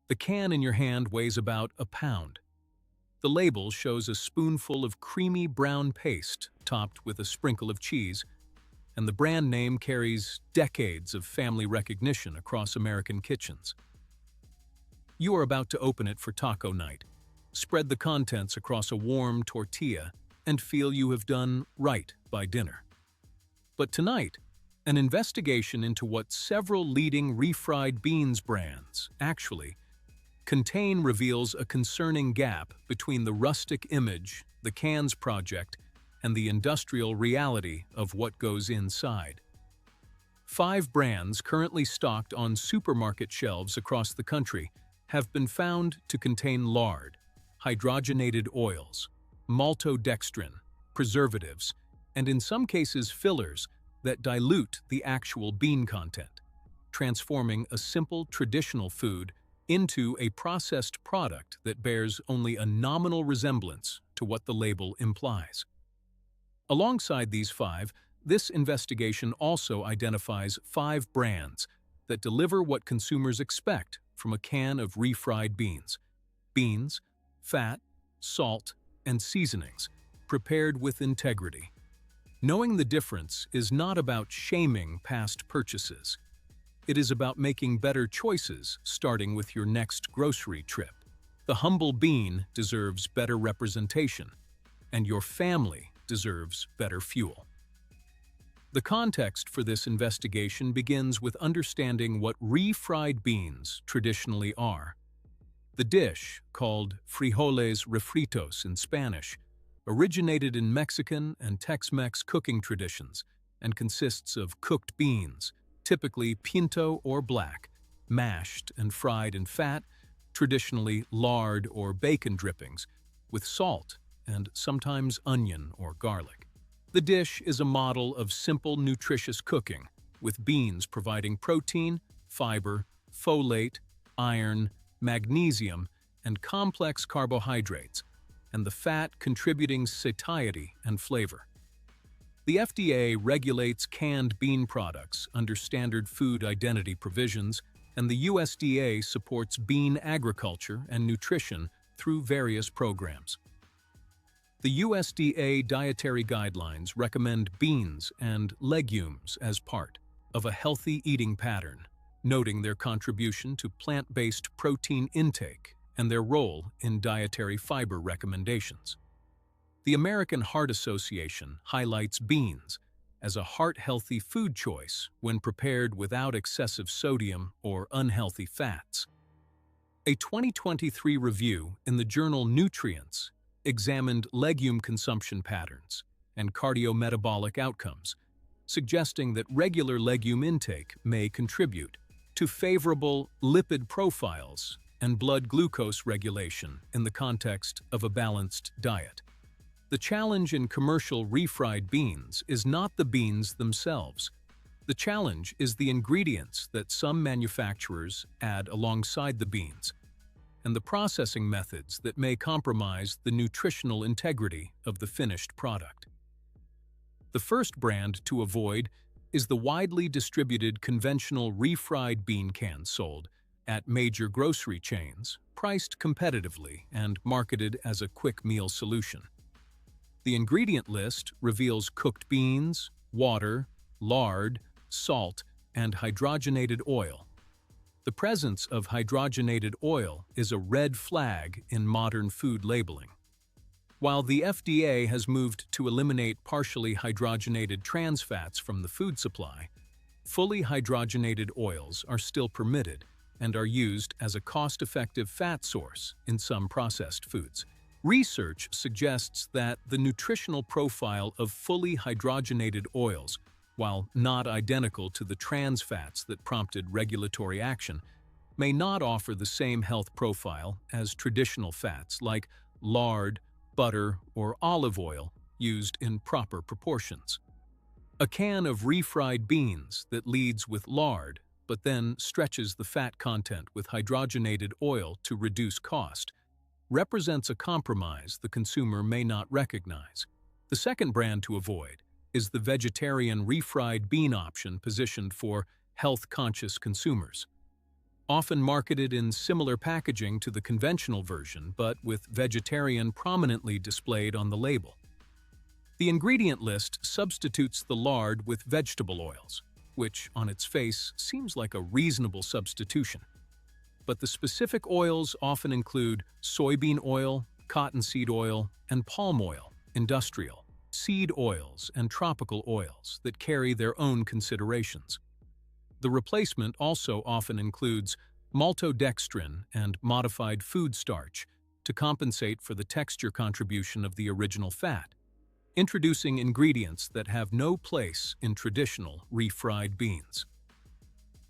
The can in your hand weighs about a pound. The label shows a spoonful of creamy brown paste topped with a sprinkle of cheese, and the brand name carries decades of family recognition across American kitchens. You are about to open it for taco night. Spread the contents across a warm tortilla and feel you have done right by dinner. But tonight, an investigation into what several leading refried beans brands actually contain reveals a concerning gap between the rustic image, the cans project, and the industrial reality of what goes inside. 5 brands currently stocked on supermarket shelves across the country have been found to contain lard, hydrogenated oils, maltodextrin, preservatives, and in some cases fillers that dilute the actual bean content, transforming a simple traditional food into a processed product that bears only a nominal resemblance to what the label implies. Alongside these 5, this investigation also identifies 5 brands that deliver what consumers expect from a can of refried beans. Beans, fat, salt, and seasonings, prepared with integrity. Knowing the difference is not about shaming past purchases. It is about making better choices starting with your next grocery trip. The humble bean deserves better representation, and your family deserves better fuel. The context for this investigation begins with understanding what refried beans traditionally are. The dish, called frijoles refritos in Spanish, originated in Mexican and Tex-Mex cooking traditions and consists of cooked beans, typically pinto or black, mashed and fried in fat, traditionally lard or bacon drippings, with salt and sometimes onion or garlic. The dish is a model of simple, nutritious cooking, with beans providing protein, fiber, folate, iron, magnesium, and complex carbohydrates, and the fat contributing satiety and flavor. The FDA regulates canned bean products under standard food identity provisions, and the USDA supports bean agriculture and nutrition through various programs. The USDA dietary guidelines recommend beans and legumes as part of a healthy eating pattern, noting their contribution to plant-based protein intake and their role in dietary fiber recommendations. The American Heart Association highlights beans as a heart-healthy food choice when prepared without excessive sodium or unhealthy fats. A 2023 review in the journal Nutrients examined legume consumption patterns and cardiometabolic outcomes, suggesting that regular legume intake may contribute to favorable lipid profiles and blood glucose regulation in the context of a balanced diet. The challenge in commercial refried beans is not the beans themselves. The challenge is the ingredients that some manufacturers add alongside the beans, and the processing methods that may compromise the nutritional integrity of the finished product. The first brand to avoid is the widely distributed conventional refried bean cans sold at major grocery chains, priced competitively and marketed as a quick meal solution. The ingredient list reveals cooked beans, water, lard, salt, and hydrogenated oil. The presence of hydrogenated oil is a red flag in modern food labeling. While the FDA has moved to eliminate partially hydrogenated trans fats from the food supply, fully hydrogenated oils are still permitted and are used as a cost-effective fat source in some processed foods. Research suggests that the nutritional profile of fully hydrogenated oils, while not identical to the trans fats that prompted regulatory action, may not offer the same health profile as traditional fats like lard, butter, or olive oil used in proper proportions. A can of refried beans that leads with lard but then stretches the fat content with hydrogenated oil to reduce cost represents a compromise the consumer may not recognize. The second brand to avoid is the vegetarian refried bean option positioned for health-conscious consumers. often marketed in similar packaging to the conventional version but with vegetarian prominently displayed on the label. The ingredient list substitutes the lard with vegetable oils, which on its face seems like a reasonable substitution. But the specific oils often include soybean oil, cottonseed oil, and palm oil, industrial, seed oils, and tropical oils that carry their own considerations. The replacement also often includes maltodextrin and modified food starch to compensate for the texture contribution of the original fat, introducing ingredients that have no place in traditional refried beans.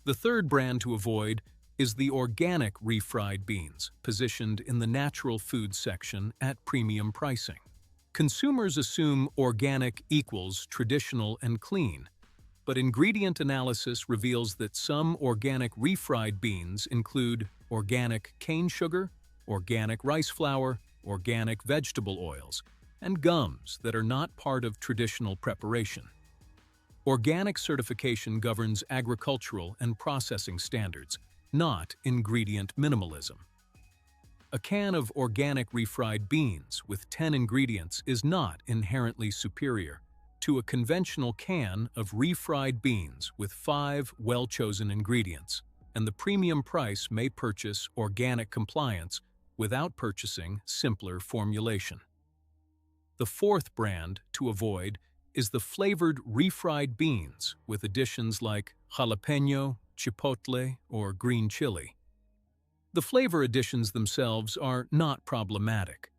The third brand to avoid is the organic refried beans, positioned in the natural food section at premium pricing. Consumers assume organic equals traditional and clean, but ingredient analysis reveals that some organic refried beans include organic cane sugar, organic rice flour, organic vegetable oils, and gums that are not part of traditional preparation. Organic certification governs agricultural and processing standards, not ingredient minimalism. A can of organic refried beans with 10 ingredients is not inherently superior to a conventional can of refried beans with 5 well-chosen ingredients, and the premium price may purchase organic compliance without purchasing simpler formulation. The fourth brand to avoid is the flavored refried beans with additions like jalapeno, chipotle, or green chili. The flavor additions themselves are not problematic.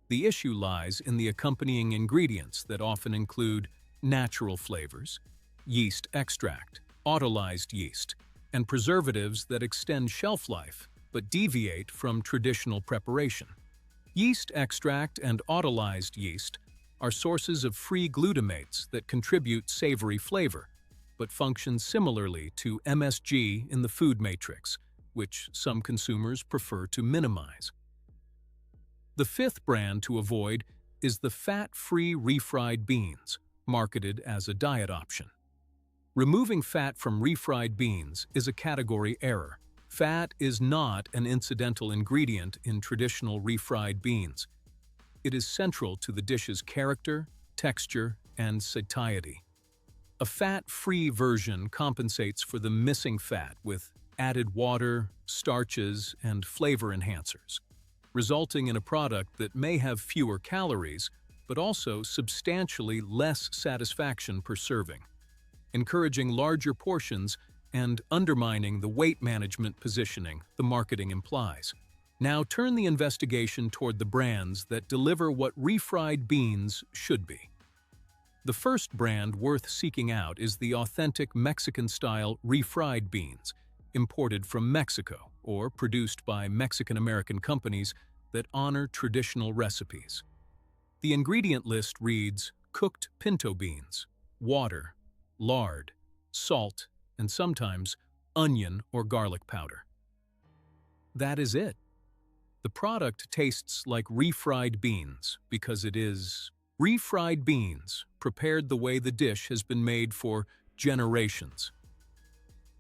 The issue lies in the accompanying ingredients that often include natural flavors, yeast extract, autolyzed yeast, and preservatives that extend shelf life but deviate from traditional preparation. Yeast extract and autolyzed yeast are sources of free glutamates that contribute savory flavor, but function similarly to MSG in the food matrix, which some consumers prefer to minimize. The fifth brand to avoid is the fat-free refried beans, marketed as a diet option. Removing fat from refried beans is a category error. Fat is not an incidental ingredient in traditional refried beans. It is central to the dish's character, texture, and satiety. A fat-free version compensates for the missing fat with added water, starches, and flavor enhancers, resulting in a product that may have fewer calories but also substantially less satisfaction per serving, encouraging larger portions and undermining the weight management positioning the marketing implies. Now turn the investigation toward the brands that deliver what refried beans should be. The first brand worth seeking out is the authentic Mexican-style refried beans, imported from Mexico or produced by Mexican-American companies that honor traditional recipes. The ingredient list reads cooked pinto beans, water, lard, salt, and sometimes onion or garlic powder. That is it. The product tastes like refried beans because it is refried beans prepared the way the dish has been made for generations.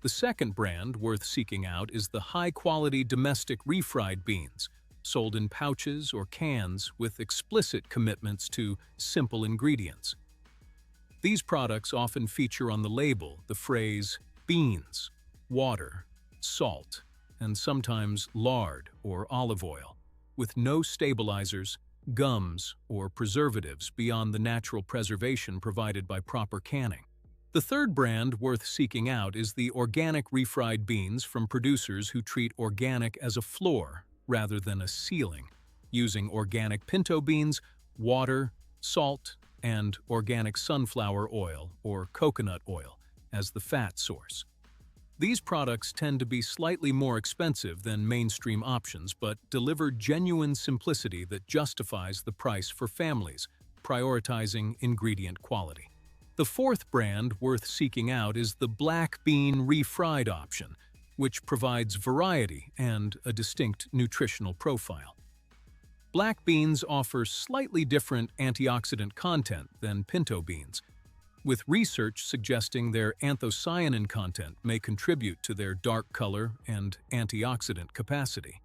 The second brand worth seeking out is the high-quality domestic refried beans, sold in pouches or cans with explicit commitments to simple ingredients. These products often feature on the label the phrase beans, water, salt, and sometimes lard or olive oil, with no stabilizers, gums, or preservatives beyond the natural preservation provided by proper canning. The third brand worth seeking out is the organic refried beans from producers who treat organic as a floor rather than a ceiling, using organic pinto beans, water, salt, and organic sunflower oil or coconut oil as the fat source. These products tend to be slightly more expensive than mainstream options but deliver genuine simplicity that justifies the price for families, prioritizing ingredient quality. The fourth brand worth seeking out is the black bean refried option, which provides variety and a distinct nutritional profile. Black beans offer slightly different antioxidant content than pinto beans, with research suggesting their anthocyanin content may contribute to their dark color and antioxidant capacity.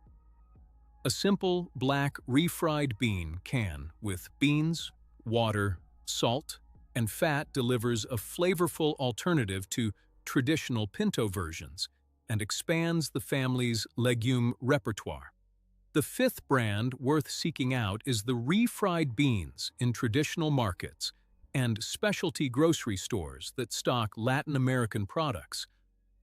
A simple black refried bean can, with beans, water, salt, and fat, delivers a flavorful alternative to traditional pinto versions and expands the family's legume repertoire. The fifth brand worth seeking out is the refried beans in traditional markets and specialty grocery stores that stock Latin American products,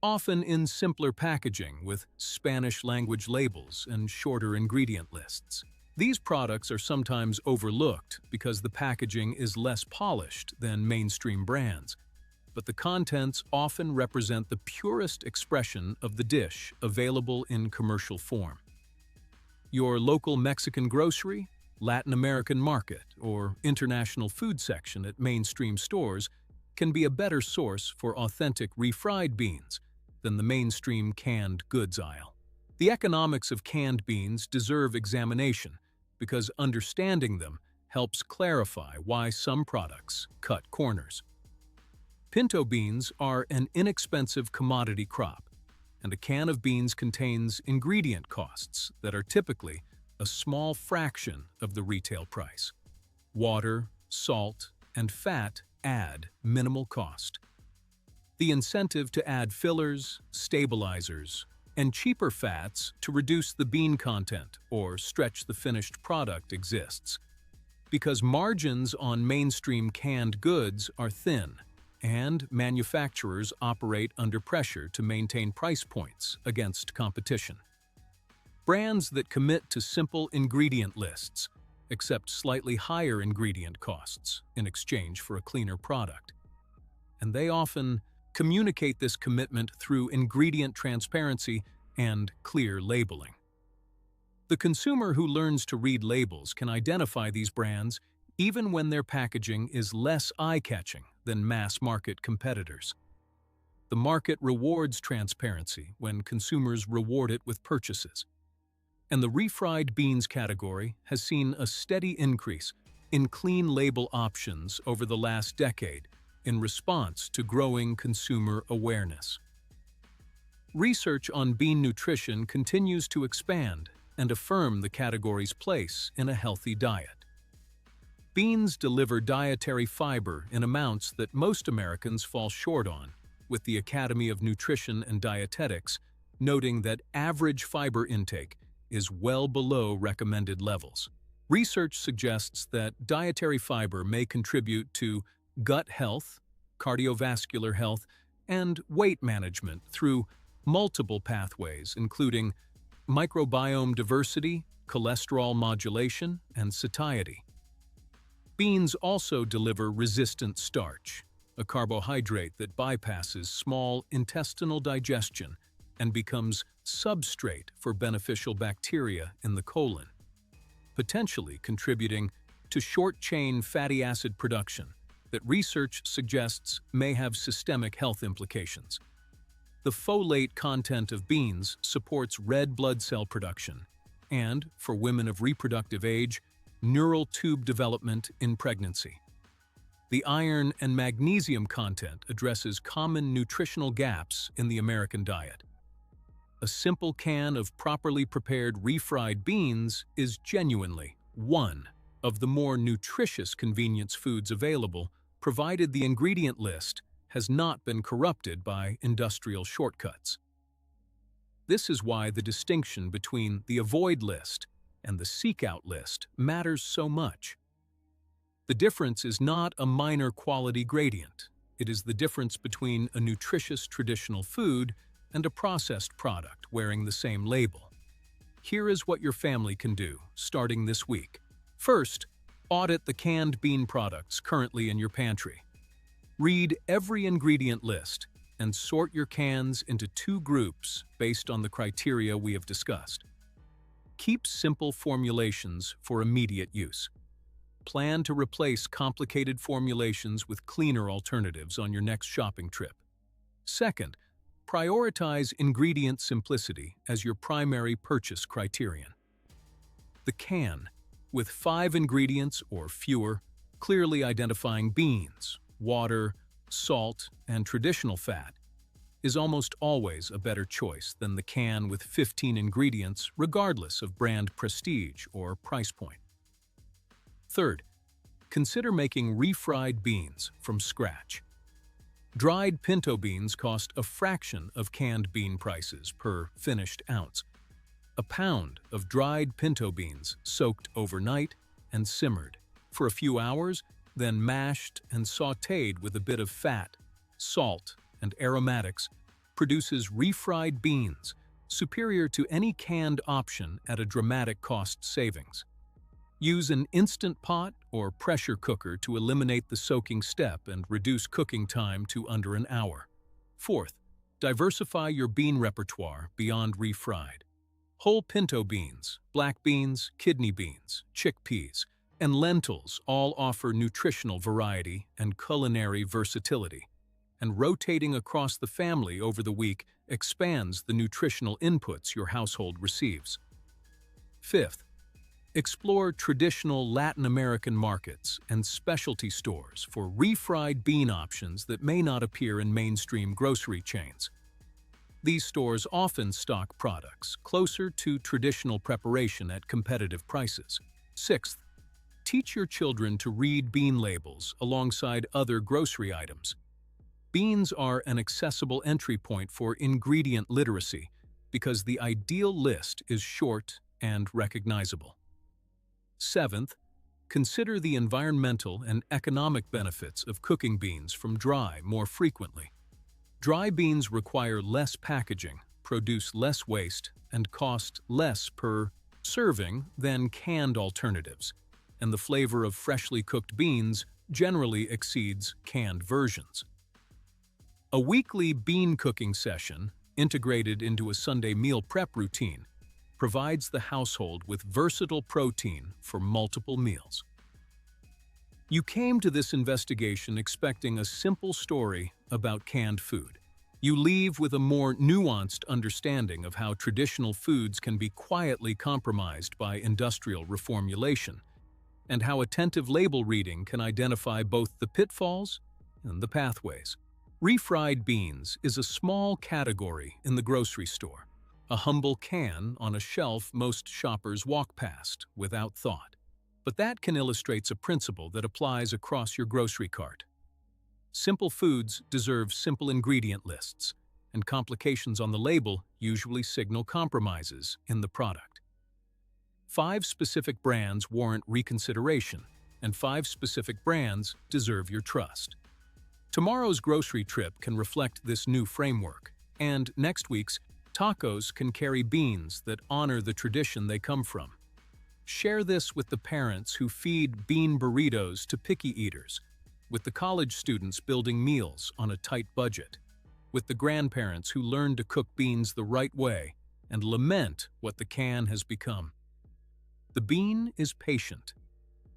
often in simpler packaging with Spanish-language labels and shorter ingredient lists. These products are sometimes overlooked because the packaging is less polished than mainstream brands, but the contents often represent the purest expression of the dish available in commercial form. Your local Mexican grocery, Latin American market, or international food section at mainstream stores can be a better source for authentic refried beans than the mainstream canned goods aisle. The economics of canned beans deserve examination because understanding them helps clarify why some products cut corners. Pinto beans are an inexpensive commodity crop, and a can of beans contains ingredient costs that are typically a small fraction of the retail price. Water, salt, and fat add minimal cost. The incentive to add fillers, stabilizers, and cheaper fats to reduce the bean content or stretch the finished product exists, because margins on mainstream canned goods are thin, and manufacturers operate under pressure to maintain price points against competition. Brands that commit to simple ingredient lists accept slightly higher ingredient costs in exchange for a cleaner product. And they often communicate this commitment through ingredient transparency and clear labeling. The consumer who learns to read labels can identify these brands even when their packaging is less eye-catching than mass-market competitors. The market rewards transparency when consumers reward it with purchases. And the refried beans category has seen a steady increase in clean label options over the last decade in response to growing consumer awareness. Research on bean nutrition continues to expand and affirm the category's place in a healthy diet. Beans deliver dietary fiber in amounts that most Americans fall short on, with the Academy of Nutrition and Dietetics noting that average fiber intake is well below recommended levels. Research suggests that dietary fiber may contribute to gut health, cardiovascular health, and weight management through multiple pathways, including microbiome diversity, cholesterol modulation, and satiety. Beans also deliver resistant starch, a carbohydrate that bypasses small intestinal digestion and becomes substrate for beneficial bacteria in the colon, potentially contributing to short-chain fatty acid production that research suggests may have systemic health implications. The folate content of beans supports red blood cell production and, for women of reproductive age, neural tube development in pregnancy. The iron and magnesium content addresses common nutritional gaps in the American diet. A simple can of properly prepared refried beans is genuinely one of the more nutritious convenience foods available, provided the ingredient list has not been corrupted by industrial shortcuts. This is why the distinction between the avoid list and the seek-out list matters so much. The difference is not a minor quality gradient. It is the difference between a nutritious traditional food and a processed product wearing the same label. Here is what your family can do, starting this week. First, audit the canned bean products currently in your pantry. Read every ingredient list and sort your cans into 2 groups based on the criteria we have discussed. Keep simple formulations for immediate use. Plan to replace complicated formulations with cleaner alternatives on your next shopping trip. Second, prioritize ingredient simplicity as your primary purchase criterion. The can, with 5 ingredients or fewer, clearly identifying beans, water, salt, and traditional fat, is almost always a better choice than the can with 15 ingredients regardless of brand prestige or price point. Third, consider making refried beans from scratch. Dried pinto beans cost a fraction of canned bean prices per finished ounce. A pound of dried pinto beans soaked overnight and simmered for a few hours, then mashed and sautéed with a bit of fat, salt, and aromatics, produces refried beans, superior to any canned option at a dramatic cost savings. Use an instant pot or pressure cooker to eliminate the soaking step and reduce cooking time to under an hour. Fourth, diversify your bean repertoire beyond refried. Whole pinto beans, black beans, kidney beans, chickpeas, and lentils all offer nutritional variety and culinary versatility, and rotating across the family over the week expands the nutritional inputs your household receives. Fifth, explore traditional Latin American markets and specialty stores for refried bean options that may not appear in mainstream grocery chains. These stores often stock products closer to traditional preparation at competitive prices. Sixth, teach your children to read bean labels alongside other grocery items. Beans are an accessible entry point for ingredient literacy because the ideal list is short and recognizable. Seventh, consider the environmental and economic benefits of cooking beans from dry more frequently. Dry beans require less packaging, produce less waste, and cost less per serving than canned alternatives, and the flavor of freshly cooked beans generally exceeds canned versions. A weekly bean cooking session, integrated into a Sunday meal prep routine, provides the household with versatile protein for multiple meals. You came to this investigation expecting a simple story about canned food. You leave with a more nuanced understanding of how traditional foods can be quietly compromised by industrial reformulation, and how attentive label reading can identify both the pitfalls and the pathways. Refried beans is a small category in the grocery store, a humble can on a shelf most shoppers walk past without thought. But that can illustrate a principle that applies across your grocery cart. Simple foods deserve simple ingredient lists, and complications on the label usually signal compromises in the product. 5 specific brands warrant reconsideration, and 5 specific brands deserve your trust. Tomorrow's grocery trip can reflect this new framework, and next week's tacos can carry beans that honor the tradition they come from. Share this with the parents who feed bean burritos to picky eaters, with the college students building meals on a tight budget, with the grandparents who learn to cook beans the right way and lament what the can has become. The bean is patient.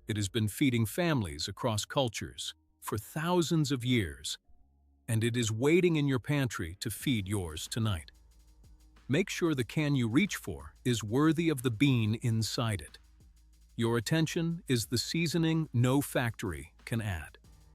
It has been feeding families across cultures for thousands of years, and it is waiting in your pantry to feed yours tonight. Make sure the can you reach for is worthy of the bean inside it. Your attention is the seasoning no factory can add.